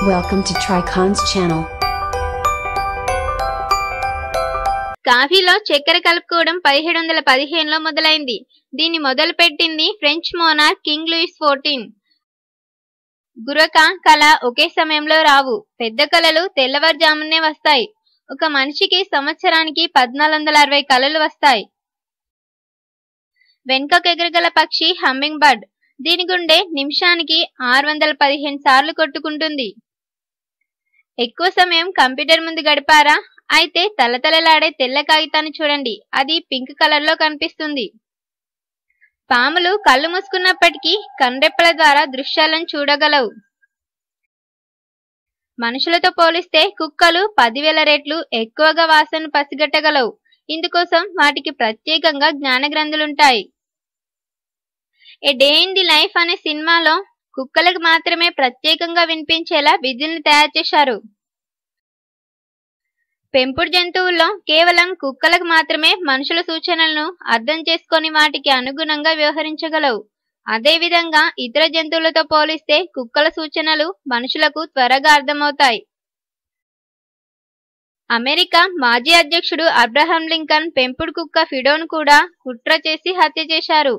Welcome to Tricon's channel. కాఫీలో చక్కెర కలుపుకోవడం 1715లో మొదలైంది. దీన్ని మొదలుపెట్టింది ఫ్రెంచ్ మోనార్క్ కింగ్ లూయిస్ 14. గురక కళ ఒకే సమయంలో రావు. పెద్ద కళలు తెల్లవారుజామునే వస్తాయి. ఒక మనిషికి సంవత్సరానికి 1460 కళలు వస్తాయి. వెనుకకు ఎగరగల పక్షి హమ్మింగ్ బర్డ్. దీని గుండె నిమిషానికి 615 సార్లు కొట్టుకుంటుంది. ఎక్కువ సమయం కంప్యూటర్ ముందు గడిపారా? అయితే తలతలలాడే తెల్ల కాగితాన్ని చూడండి. అది పింక్ కలర్ లో కనిపిస్తుంది. పాములు కళ్ళు మూసుకున్నప్పటికీ కనురెప్పల ద్వారా దృశ్యాలను చూడగలవు. మనుషులతో పోలిస్తే కుక్కలు 10,000 రెట్లు ఎక్కువగా వాసనను పసిగట్టగలవు. ఇందుకోసం వాటికి ప్రత్యేకంగా జ్ఞాన గ్రంథులుంటాయి. ఏ డే ఇన్ ది లైఫ్ అనే సినిమాలో కుక్కలకు మాత్రమే ప్రత్యేకంగా వినిపించేలా విధుల్ని తయారు చేశారు. పెంపుడు జంతువుల్లో కేవలం కుక్కలకు మాత్రమే మనుషుల సూచనలను అర్థం చేసుకొని వాటికి అనుగుణంగా వ్యవహరించగలవు. అదేవిధంగా ఇతర జంతువులతో పోలిస్తే కుక్కల సూచనలు మనుషులకు త్వరగా అర్థమవుతాయి. అమెరికా మాజీ అధ్యక్షుడు అబ్రహాం లింకన్ పెంపుడు కుక్క ఫిడోను కూడా కుట్ర చేసి హత్య చేశారు.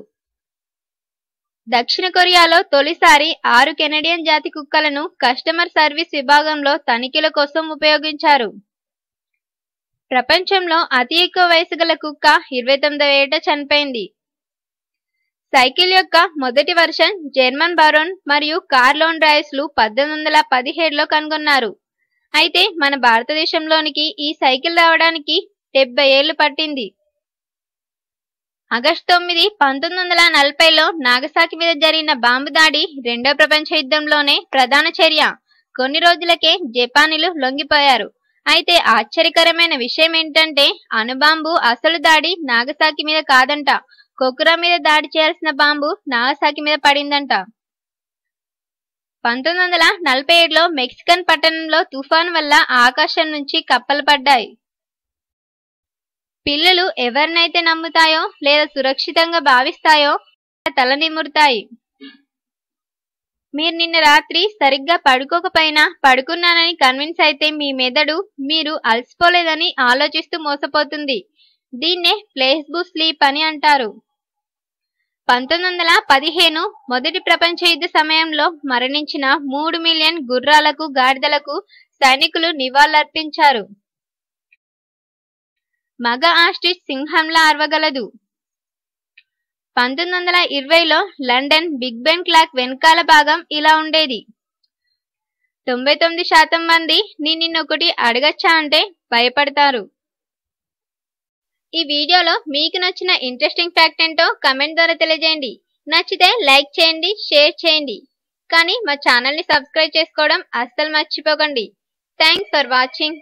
దక్షిణ కొరియాలో తొలిసారి 6 కెనడియన్ జాతి కుక్కలను కస్టమర్ సర్వీస్ విభాగంలో తనిఖీల కోసం ఉపయోగించారు. ప్రపంచంలో అతి ఎక్కువ వయసు గల కుక్క 29వ ఏట చనిపోయింది. సైకిల్ యొక్క మొదటి వర్షన్ జర్మన్ బరోన్ మరియు కార్లోన్ డ్రైస్లు 1817లో కనుగొన్నారు. అయితే మన భారతదేశంలోనికి ఈ సైకిల్ రావడానికి 70 ఏళ్లు పట్టింది. ఆగస్టు 9, 1940లో నాగసాకి మీద జరిగిన బాంబు దాడి రెండవ ప్రపంచ యుద్ధంలోనే ప్రధాన చర్య. కొన్ని రోజులకే జపానీలు లొంగిపోయారు. అయితే ఆశ్చర్యకరమైన విషయం ఏంటంటే అణుబాంబు అసలు దాడి నాగసాకి మీద కాదంట. కొకురా మీద దాడి చేయాల్సిన బాంబు నాగసాకి మీద పడిందంట. 1947లో మెక్సికన్ పట్టణంలో తుఫాను వల్ల ఆకాశం నుంచి కప్పలు పడ్డాయి. పిల్లులు ఎవరినైతే నమ్ముతాయో లేదా సురక్షితంగా భావిస్తాయో తల నిమురుతాయి. మీరు నిన్న రాత్రి సరిగ్గా పడుకోకపోయినా పడుకున్నానని కన్విన్స్ అయితే మీ మెదడు మీరు అలసిపోలేదని ఆలోచిస్తూ మోసపోతుంది. దీన్నే ప్లేస్బో స్లీప్ అని అంటారు. 1915 మొదటి ప్రపంచ యుద్ధ సమయంలో మరణించిన 3 మిలియన్ గుర్రాలకు గాడిదలకు సైనికులు నివాళులర్పించారు. మగ ఆస్ట్రిచ్ సింహంలా అరవగలదు. 1920లో లండన్ బిగ్ బెన్ క్లాక్ వెనకాల భాగం ఇలా ఉండేది. 99% మంది నిన్నొకటి అడగచ్చా అంటే భయపడతారు. ఈ వీడియోలో మీకు నచ్చిన ఇంట్రెస్టింగ్ ఫ్యాక్ట్ ఏంటో కమెంట్ ద్వారా తెలియజేయండి. నచ్చితే లైక్ చేయండి, షేర్ చేయండి. కానీ మా ఛానల్ని సబ్స్క్రైబ్ చేసుకోవడం అస్సలు మర్చిపోకండి. Thanks for watching.